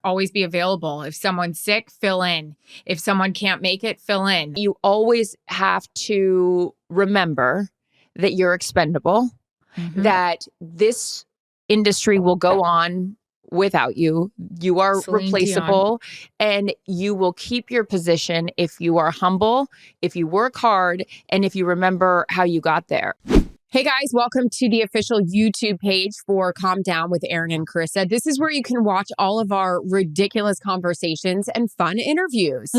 Always be available. If someone's sick, fill in. If someone can't make it, fill in. You always have to remember that you're expendable, that this industry will go on without you. You are Celine replaceable, and you will keep your position if you are humble, if you work hard, and if you remember how you got there. Hey guys, welcome to the official YouTube page for Calm Down with Erin and Charissa. This is where you can watch all of our ridiculous conversations and fun interviews.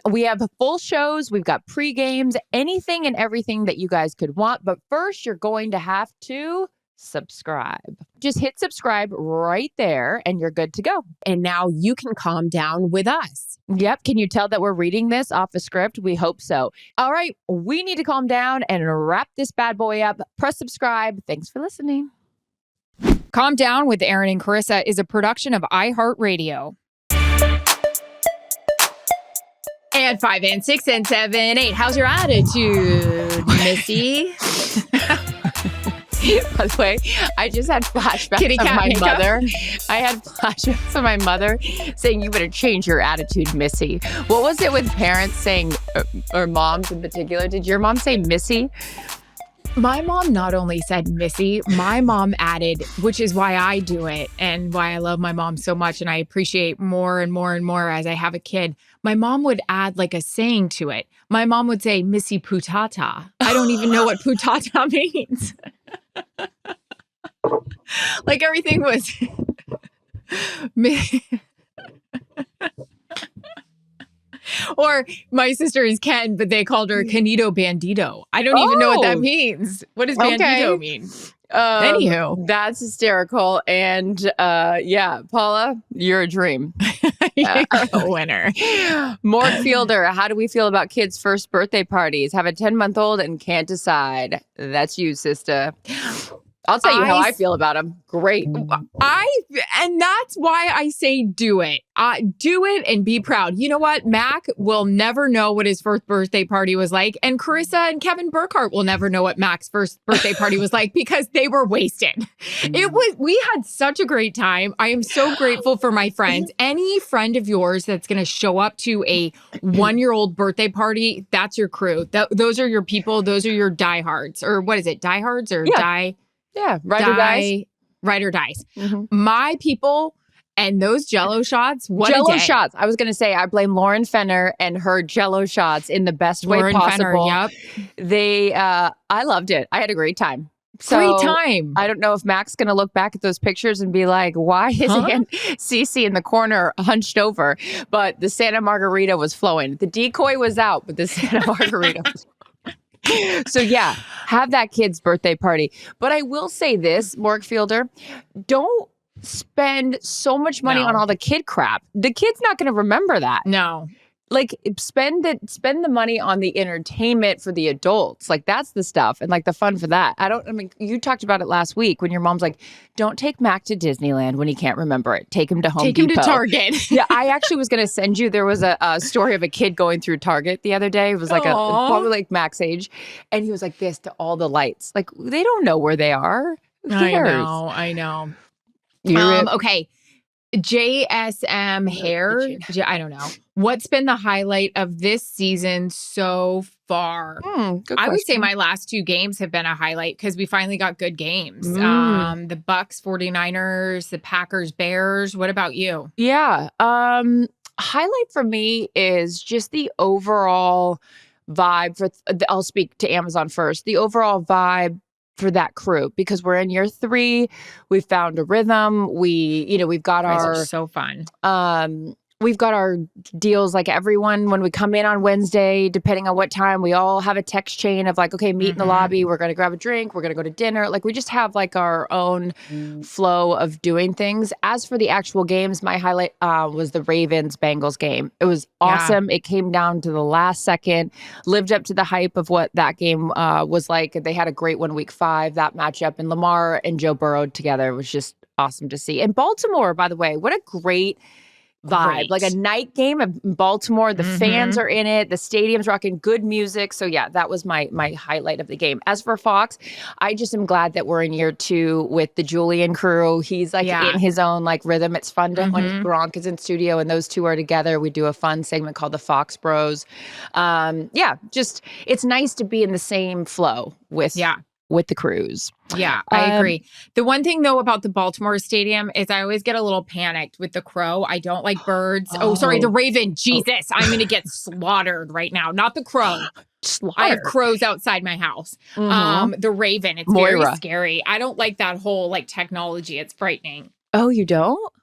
We have full shows. We've got pre-games, anything and everything that you guys could want. But first, you're going to have to subscribe. Just hit subscribe right there and you're good to go. And now you can calm down with us. Yep. Can you tell that we're reading this off a script? We hope so. All right. We need to calm down and wrap this bad boy up. Press subscribe. Thanks for listening. Calm Down with Erin and Charissa is a production of iHeartRadio. And 5 and 6 and 7, 8. How's your attitude, Missy? By the way, I just had flashbacks of my mother. I had flashbacks of my mother saying, "You better change your attitude, Missy." What was it with parents saying, or moms in particular? Did your mom say Missy? My mom not only said Missy, my mom added, which is why I do it and why I love my mom so much and I appreciate more and more and more as I have a kid. My mom would add like a saying to it. My mom would say, Missy Putata. I don't even know what Putata means. Like everything was or my sister is Ken, but they called her Canito Bandito. I don't even know what that means. What does Bandito mean? Anywho, that's hysterical. And yeah, Paula, you're a dream. You're a winner. Morg Fielder, how do we feel about kids' first birthday parties? Have a 10-month-old and can't decide. That's you, sister. I'll tell you how I feel about them. Great. And that's why I say do it. Do it and be proud. You know what? Mac will never know what his first birthday party was like. And Charissa and Kevin Burkhardt will never know what Mac's first birthday party was like because they were wasted. We had such a great time. I am so grateful for my friends. Any friend of yours that's going to show up to a 1-year-old birthday party, that's your crew. Those are your people. Those are your diehards. Or what is it? Diehards or die? Yeah, ride or dies. Ride or dies. My people and those Jell-O shots. Jell-O shots. I was going to say I blame Lauren Fenner and her Jell-O shots in the best way possible. Fenner, yep. I loved it. I had a great time. Great time. I don't know if Mac's going to look back at those pictures and be like, why is Cece in the corner hunched over? But the Santa Margarita was flowing. The decoy was out, but the Santa Margarita was flowing. So yeah, have that kid's birthday party. But I will say this, Morg Fielder, don't spend so much money on all the kid crap. The kid's not going to remember that. No. Like spend the money on the entertainment for the adults. Like that's the stuff and like the fun for that. I mean, you talked about it last week when your mom's like, don't take Mac to Disneyland when he can't remember it. Take him to Home Depot. Take him to Target. Yeah, I actually was going to send you. There was a story of a kid going through Target the other day. It was like probably like Mac's age. And he was like this to all the lights. Like they don't know where they are. Who cares? I know. Okay. JSM hair. I don't know. What's been the highlight of this season so far? I would say my last 2 games have been a highlight because we finally got good games. The Bucks, 49ers, the Packers, Bears. What about you? Yeah. Highlight for me is just the overall vibe I'll speak to Amazon first. The overall vibe for that crew, because we're in year 3, we've found a rhythm. We've got so fun. We've got our deals like everyone when we come in on Wednesday, depending on what time, we all have a text chain of like, okay, meet in the lobby. We're going to grab a drink. We're going to go to dinner. Like we just have like our own flow of doing things. As for the actual games, my highlight was the Ravens-Bengals game. It was awesome. Yeah. It came down to the last second, lived up to the hype of what that game was like. They had a great one week 5, that matchup. And Lamar and Joe Burrow together was just awesome to see. And Baltimore, by the way, what a great vibe, like a night game in Baltimore. The fans are in it. The stadium's rocking, good music. So yeah, that was my highlight of the game. As for Fox, I just am glad that we're in year 2 with the Julian crew. He's like in his own like rhythm. It's fun to when Gronk is in studio and those two are together. We do a fun segment called the Fox Bros. Just it's nice to be in the same flow with the crews. Yeah, I agree. The one thing though about the Baltimore Stadium is I always get a little panicked with the crow. I don't like birds. The raven. Jesus, I'm going to get slaughtered right now. Not the crow. I have crows outside my house. The raven. It's very scary. I don't like that whole like technology. It's frightening. Oh, you don't?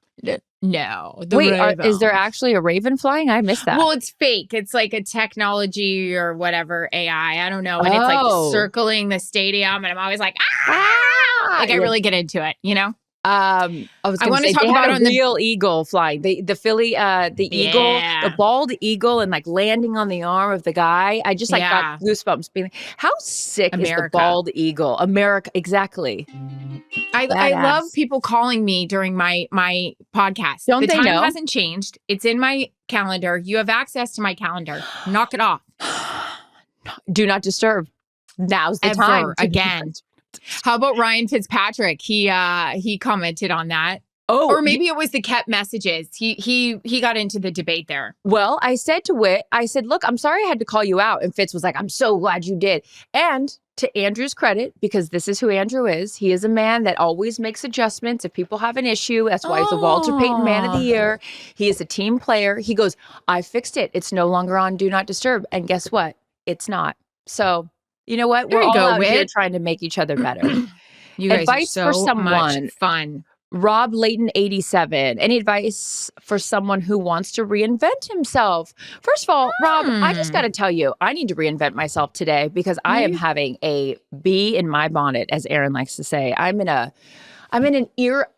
No. Wait, is there actually a raven flying? I missed that. Well, it's fake. It's like a technology or whatever AI. I don't know. And it's like circling the stadium, and I'm always like, like I really get into it, you know? I want to talk about on the real eagle flying, the Philly, the eagle, the bald eagle, and like landing on the arm of the guy. I just like got goosebumps. Being how sick is the bald eagle? America, exactly. I love people calling me during my podcast. Don't they know? The time hasn't changed. It's in my calendar. You have access to my calendar. Knock it off. Do not disturb. Now's the time again. How about Ryan Fitzpatrick? He commented on that. Oh, or maybe it was the kept messages. He got into the debate there. Well, I said to Whit, look, I'm sorry I had to call you out. And Fitz was like, I'm so glad you did. And to Andrew's credit, because this is who Andrew is, he is a man that always makes adjustments if people have an issue. That's why he's the Walter Payton Man of the Year. He is a team player. He goes, I fixed it. It's no longer on Do Not Disturb. And guess what? It's not. So you know what? We're all out here trying to make each other better. You guys advice are so for someone much fun. Rob Layton 87. Any advice for someone who wants to reinvent himself? First of all, Rob, I just got to tell you, I need to reinvent myself today because I am having a bee in my bonnet, as Erin likes to say. I'm in an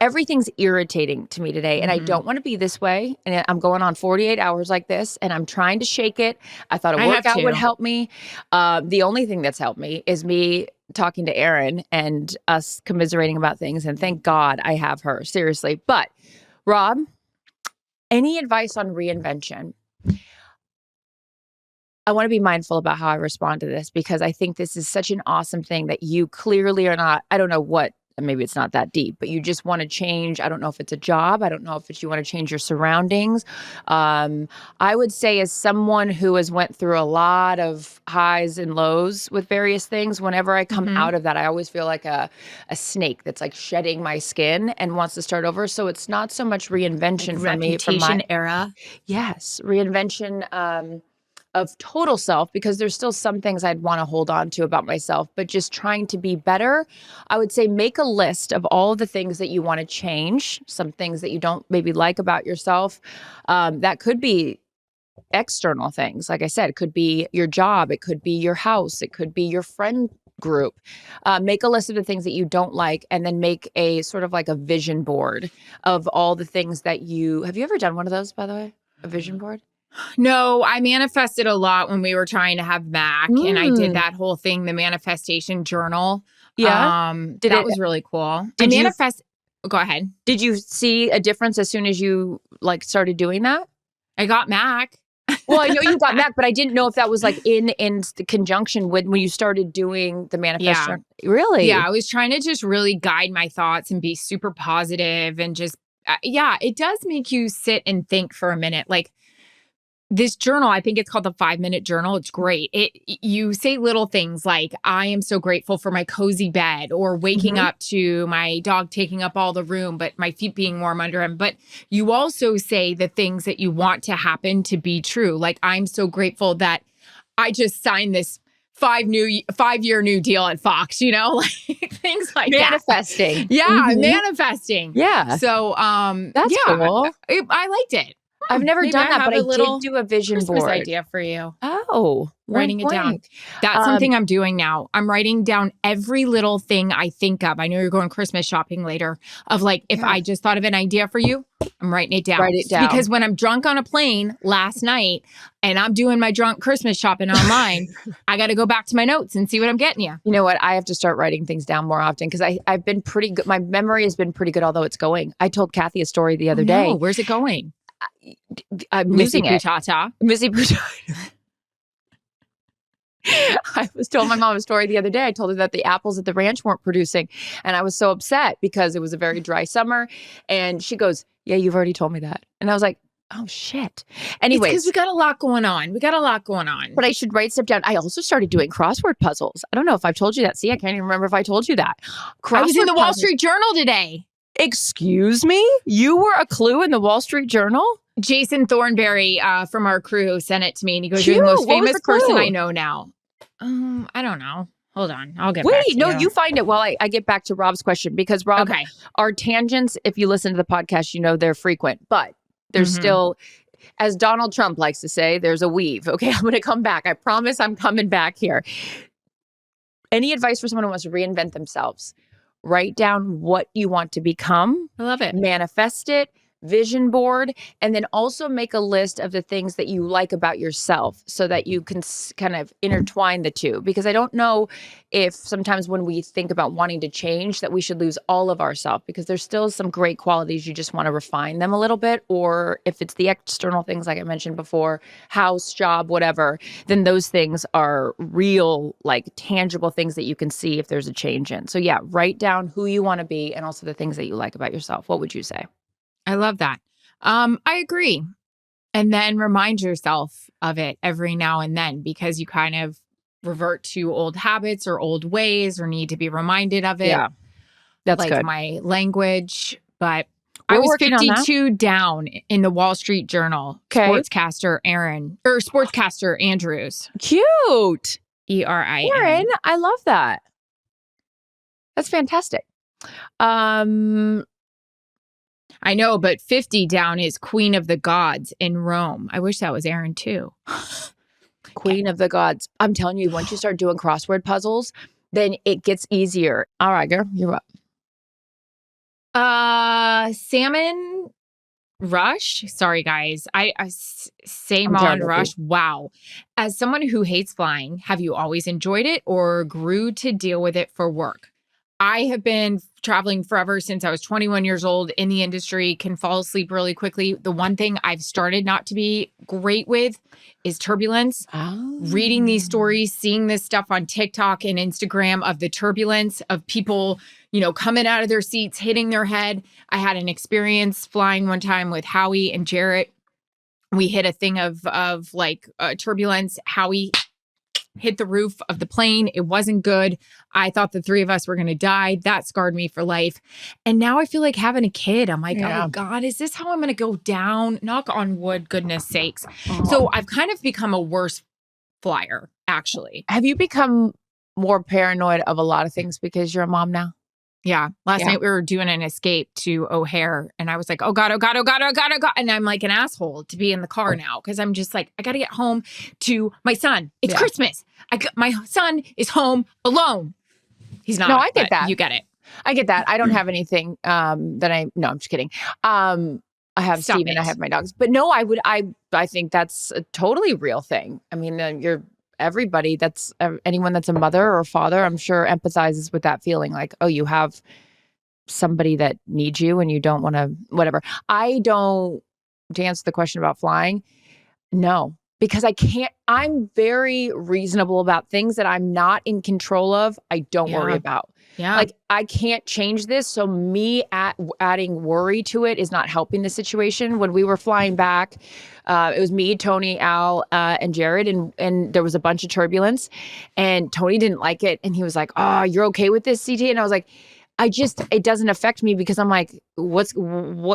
everything's irritating to me today, and I don't want to be this way. And I'm going on 48 hours like this, and I'm trying to shake it. I thought a workout would help me. The only thing that's helped me is me talking to Erin and us commiserating about things. And thank God I have her, seriously. But Rob, any advice on reinvention? I want to be mindful about how I respond to this because I think this is such an awesome thing that you clearly are not, I don't know what, maybe it's not that deep, but you just want to change. I don't know if it's a job. I don't know if it's you want to change your surroundings. I would say as someone who has went through a lot of highs and lows with various things, whenever I come out of that, I always feel like a snake that's like shedding my skin and wants to start over. So it's not so much reinvention for me. From my era. Yes. Reinvention, of total self, because there's still some things I'd want to hold on to about myself, but just trying to be better. I would say make a list of all the things that you want to change, some things that you don't maybe like about yourself. That could be external things. Like I said, it could be your job. It could be your house. It could be your friend group. Make a list of the things that you don't like, and then make a sort of like a vision board of all the things that have you ever done one of those, by the way? A vision board? No, I manifested a lot when we were trying to have Mac, and I did that whole thing, the manifestation journal. Yeah. That was really cool. Go ahead. Did you see a difference as soon as you like started doing that? I got Mac. Well, I know you got Mac, but I didn't know if that was like in the conjunction with when you started doing the manifestation. Yeah. Really? Yeah, I was trying to just really guide my thoughts and be super positive and just, it does make you sit and think for a minute. Like, this journal, I think it's called the 5-minute journal. It's great. You say little things like, I am so grateful for my cozy bed, or waking up to my dog taking up all the room, but my feet being warm under him. But you also say the things that you want to happen to be true. Like, I'm so grateful that I just signed this 5-year new deal at Fox, like things like manifesting. That. Yeah, manifesting. Yeah. So that's cool. I liked it. I've never done that, but I did do a vision Christmas board idea for you. Oh, writing it down. That's something I'm doing now. I'm writing down every little thing I think of. I know you're going Christmas shopping later. Of like, if I just thought of an idea for you, I'm writing it down. Write it down. Because when I'm drunk on a plane last night and I'm doing my drunk Christmas shopping online, I got to go back to my notes and see what I'm getting you. You know what? I have to start writing things down more often because I've been pretty good. My memory has been pretty good, although it's going. I told Kathy a story the other day. Where's it going? I'm Missy losing it. Putata. Missy Putata. I was told my mom a story the other day. I told her that the apples at the ranch weren't producing. And I was so upset because it was a very dry summer. And she goes, yeah, you've already told me that. And I was like, oh, shit. Anyways. Because we got a lot going on. But I should write stuff down. I also started doing crossword puzzles. I don't know if I've told you that. See, I can't even remember if I told you that. I was in the Wall Street Journal today. Excuse me? You were a clue in the Wall Street Journal? Jason Thornberry from our crew sent it to me, and he goes, Cute. "You're the most What was famous the clue? person I know now." I don't know. Hold on, I'll get back Wait, to no, you. you find it while I get back to Rob's question, because Rob, Okay. our tangents, if you listen to the podcast, you know they're frequent, but there's still, as Donald Trump likes to say, there's a weave. Okay, I'm going to come back. I promise I'm coming back here. Any advice for someone who wants to reinvent themselves? Write down what you want to become. I love it. Manifest it. Vision board, and then also make a list of the things that you like about yourself so that you can kind of intertwine the two. Because I don't know if sometimes when we think about wanting to change that we should lose all of ourselves, because there's still some great qualities, you just want to refine them a little bit. Or if it's the external things like I mentioned before, house, job, whatever, then those things are real, like tangible things that you can see if there's a change in. So yeah, write down who you want to be and also the things that you like about yourself. What would you say? I love that. I agree. And then remind yourself of it every now and then, because you kind of revert to old habits or old ways or need to be reminded of it. Yeah, that's like good. My language. But We're I was working on that. 52 down in the Wall Street Journal. Okay. Sportscaster Andrews. Cute. Erin. Erin, I love that. That's fantastic. I know, but 50 down is Queen of the Gods in Rome. I wish that was Erin too. Queen of the Gods. I'm telling you, once you start doing crossword puzzles, then it gets easier. All right, girl, you're up. Salmon Rush. Sorry, guys. Salmon terrible. Rush. Wow. As someone who hates flying, have you always enjoyed it or grew to deal with it for work? I have been traveling forever since I was 21 years old in the industry, can fall asleep really quickly. The one thing I've started not to be great with is turbulence. Oh. Reading these stories, seeing this stuff on TikTok and Instagram of the turbulence of people, coming out of their seats, hitting their head. I had an experience flying one time with Howie and Jarrett. We hit a thing of turbulence. Howie hit the roof of the plane. It wasn't good. I thought the three of us were going to die. That scarred me for life. And now I feel like having a kid. I'm like, oh God, is this how I'm going to go down? Knock on wood, goodness sakes. Oh. So I've kind of become a worse flyer, actually. Have you become more paranoid of a lot of things because you're a mom now? Yeah. Last night we were doing an escape to O'Hare and I was like, oh God, oh God, oh God, oh God, oh God. And I'm like an asshole to be in the car now because I'm just like, I got to get home to my son. It's Christmas. My son is home alone. He's not. No, I get that. You get it. I get that. I don't have anything no, I'm just kidding. I have Steven, I have my dogs. But no, I think that's a totally real thing. I mean, everybody that's anyone that's a mother or father, I'm sure empathizes with that feeling like, oh, you have somebody that needs you and you don't want to, whatever. To answer the question about flying, no, because I'm very reasonable about things that I'm not in control of. I don't worry about. Yeah. Like I can't change this. So me adding worry to it is not helping the situation. When we were flying back, it was me, Tony, Al, and Jared, and there was a bunch of turbulence and Tony didn't like it. And he was like, oh, you're okay with this, CT? And I was like, it doesn't affect me because I'm like, what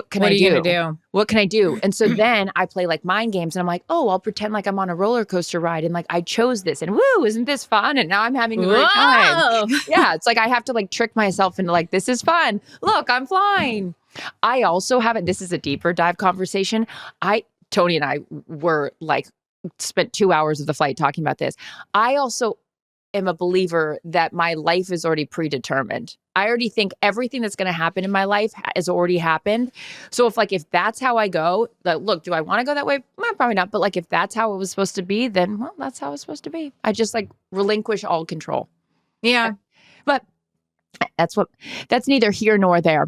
can I do? What are you going to do? What can I do? And so then I play like mind games and I'm like, oh, I'll pretend like I'm on a roller coaster ride and like I chose this and woo, isn't this fun? And now I'm having a great time. Yeah. It's like I have to like trick myself into like, this is fun. Look, I'm flying. I also have it. This is a deeper dive conversation. Tony and I were like, spent 2 hours of the flight talking about this. I also am a believer that my life is already predetermined. I already think everything that's going to happen in my life has already happened. So if that's how I go, like, look, do I want to go that way? Well, probably not. But like, if that's how it was supposed to be, then well, that's how it's supposed to be. I just like relinquish all control. Yeah. But That's neither here nor there.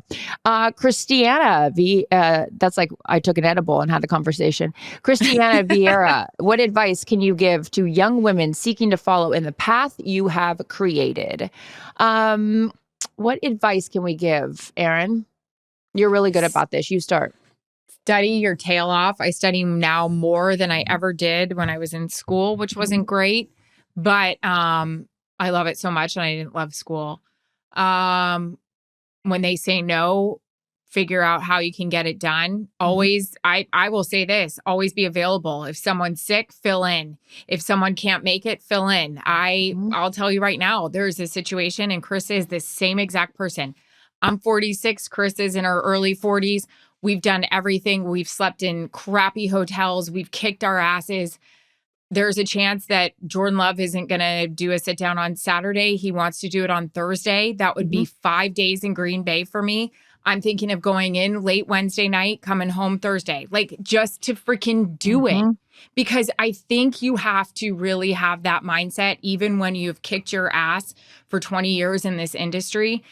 Christiana that's like I took an edible and had the conversation. Christiana Vieira, what advice can you give to young women seeking to follow in the path you have created? What advice can we give, Erin? You're really good about this. You start. Study your tail off. I study now more than I ever did when I was in school, which wasn't great, but I love it so much, and I didn't love school. When they say no, figure out how you can get it done. Always, I will say this, always be available. If someone's sick, fill in. If someone can't make it, fill in. I'll tell you right now, there's a situation, and Chris is the same exact person. I'm 46. Chris is in her early 40s. We've done everything. We've slept in crappy hotels. We've kicked our asses. There's a chance that Jordan Love isn't going to do a sit down on Saturday. He wants to do it on Thursday. That would be 5 days in Green Bay for me. I'm thinking of going in late Wednesday night, coming home Thursday, like just to freaking do it. Because I think you have to really have that mindset, even when you've kicked your ass for 20 years in this industry.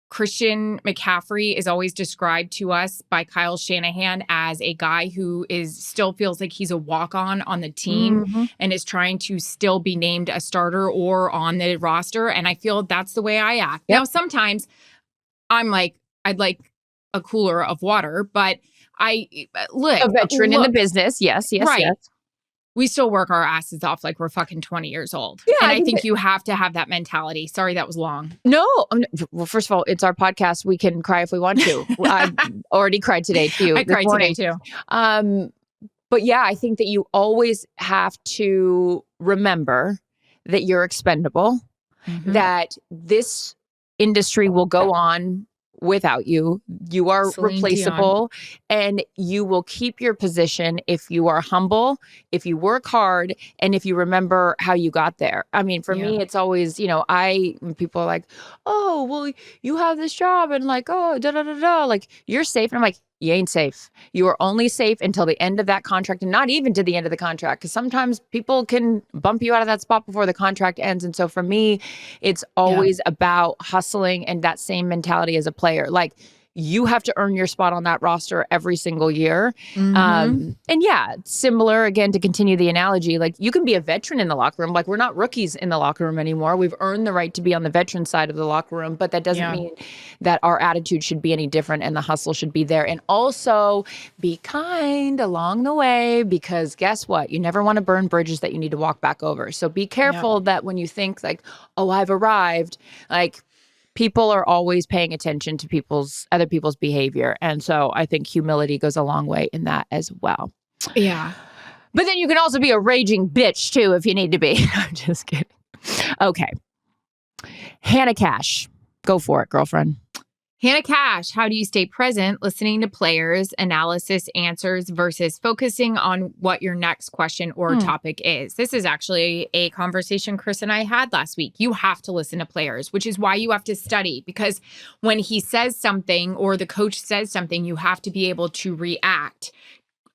Christian McCaffrey is always described to us by Kyle Shanahan as a guy who still feels like he's a walk-on on the team and is trying to still be named a starter or on the roster. And I feel that's the way I act. Now, sometimes I'm like, I'd like a cooler of water, but a veteran in the business. Yes. We still work our asses off like we're fucking 20 years old. Yeah, and I think you have to have that mentality. Sorry, that was long. No. Well, first of all, it's our podcast. We can cry if we want to. I've already cried today too. I cried today too. But yeah, I think that you always have to remember that you're expendable, that this industry will go on without you. You are replaceable, and you will keep your position if you are humble, if you work hard, and if you remember how you got there. I mean, for me, it's always, when people are like, oh, well, you have this job and like, oh, like you're safe. And I'm like, you ain't safe. You are only safe until the end of that contract, and not even to the end of the contract, because sometimes people can bump you out of that spot before the contract ends. And so for me, it's always about hustling and that same mentality as a player. Like, you have to earn your spot on that roster every single year. And yeah, similar, again, to continue the analogy, like you can be a veteran in the locker room. Like, we're not rookies in the locker room anymore. We've earned the right to be on the veteran side of the locker room, but that doesn't mean that our attitude should be any different and the hustle should be there. And also be kind along the way, because guess what? You never want to burn bridges that you need to walk back over. So be careful that when you think like, oh, I've arrived, like, people are always paying attention to other people's behavior. And so I think humility goes a long way in that as well. Yeah. But then you can also be a raging bitch too if you need to be. I'm just kidding. Okay. Hannah Cash. Go for it, girlfriend. Hannah Cash, how do you stay present, listening to players, analysis, answers versus focusing on what your next question or topic is? This is actually a conversation Chris and I had last week. You have to listen to players, which is why you have to study, because when he says something or the coach says something, you have to be able to react.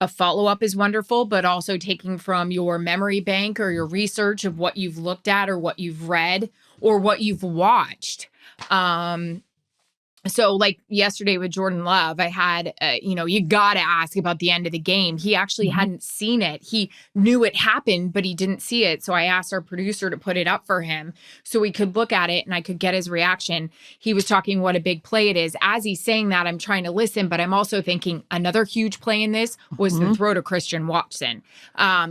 A follow-up is wonderful, but also taking from your memory bank or your research of what you've looked at or what you've read or what you've watched. So like yesterday with Jordan Love, I had, you got to ask about the end of the game. He actually hadn't seen it. He knew it happened, but he didn't see it. So I asked our producer to put it up for him so we could look at it and I could get his reaction. He was talking what a big play it is. As he's saying that, I'm trying to listen, but I'm also thinking another huge play in this was the throw to Christian Watson.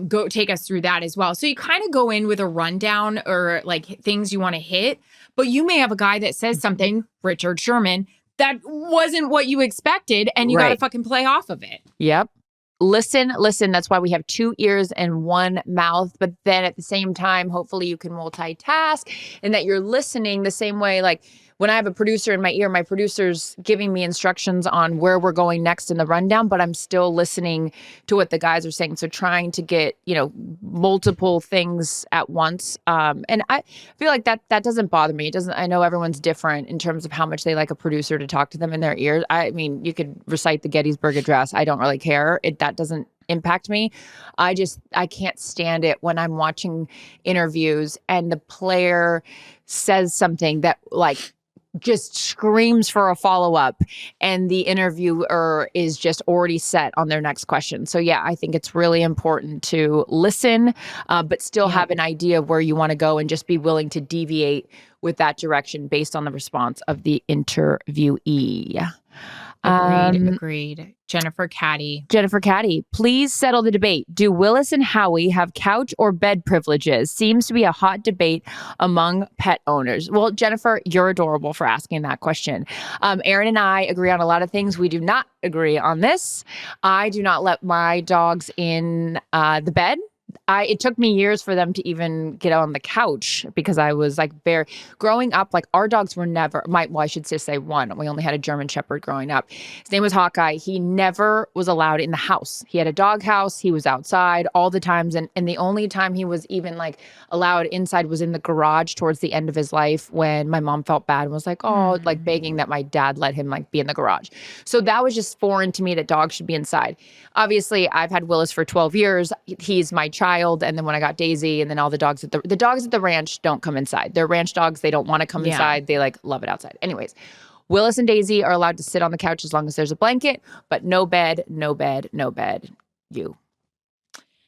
Go take us through that as well. So you kind of go in with a rundown or like things you want to hit, but you may have a guy that says something, Richard Sherman, that wasn't what you expected, and you got to fucking play off of it. Yep. Listen. That's why we have 2 ears and 1 mouth. But then at the same time, hopefully you can multitask and that you're listening the same way. Like when I have a producer in my ear, my producer's giving me instructions on where we're going next in the rundown, but I'm still listening to what the guys are saying. So trying to get, multiple things at once. And I feel like that doesn't bother me. I know everyone's different in terms of how much they like a producer to talk to them in their ears. I mean, you could recite the Gettysburg Address. I don't really care. That doesn't impact me. I can't stand it when I'm watching interviews and the player says something that like just screams for a follow-up and the interviewer is just already set on their next question. So yeah, I think it's really important to listen, but still have an idea of where you want to go and just be willing to deviate with that direction based on the response of the interviewee. Agreed. Jennifer Caddy, please settle the debate. Do Willis and Howie have couch or bed privileges? Seems to be a hot debate among pet owners. Well, Jennifer, you're adorable for asking that question. Erin and I agree on a lot of things. We do not agree on this. I do not let my dogs in the bed. It took me years for them to even get on the couch because I was like growing up, like our dogs were never I should just say one. We only had a German Shepherd growing up. His name was Hawkeye. He never was allowed in the house. He had a dog house. He was outside all the times. And the only time he was even like allowed inside was in the garage towards the end of his life when my mom felt bad and was like, like begging that my dad let him like be in the garage. So that was just foreign to me that dogs should be inside. Obviously, I've had Willis for 12 years. He's my child. And then when I got Daisy and then all the dogs at the ranch don't come inside. They're ranch dogs. They don't want to come inside. They like love it outside. Anyways, Willis and Daisy are allowed to sit on the couch as long as there's a blanket, but no bed.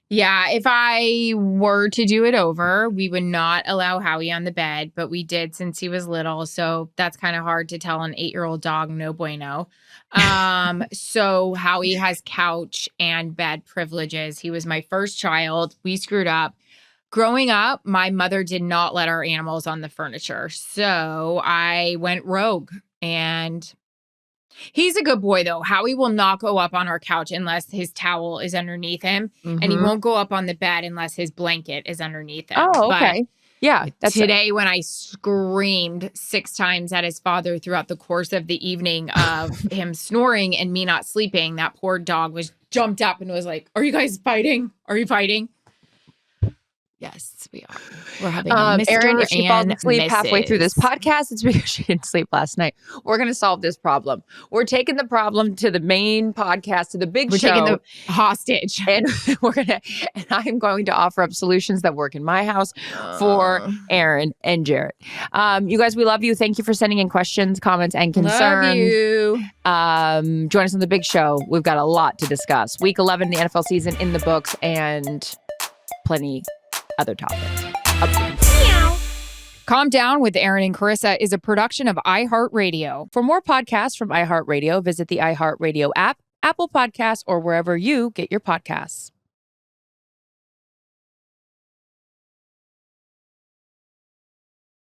Yeah, if I were to do it over, we would not allow Howie on the bed, but we did since he was little. So that's kind of hard to tell an 8-year-old dog, no bueno. So Howie has couch and bed privileges. He was my first child. We screwed up. Growing up, my mother did not let our animals on the furniture. So I went rogue and he's a good boy, though. Howie will not go up on our couch unless his towel is underneath him. Mm-hmm. And he won't go up on the bed unless his blanket is underneath him. Oh, okay. Yeah. Today, when I screamed 6 times at his father throughout the course of the evening of him snoring and me not sleeping, that poor dog was jumped up and was like, "Are you guys fighting? Are you fighting?" Yes, we are. We're having a Mr. Erin, if she falls asleep Mrs. halfway through this podcast, it's because she didn't sleep last night. We're going to solve this problem. We're taking the problem to the main podcast, to the big show. We're taking the hostage. And I'm going to offer up solutions that work in my house for Erin and Jarrett. You guys, we love you. Thank you for sending in questions, comments, and concerns. Love you. Join us on the big show. We've got a lot to discuss. Week 11, the NFL season in the books, and plenty other topics. Calm Down with Erin and Charissa is a production of iHeartRadio. For more podcasts from iHeartRadio, visit the iHeartRadio app, Apple Podcasts, or wherever you get your podcasts.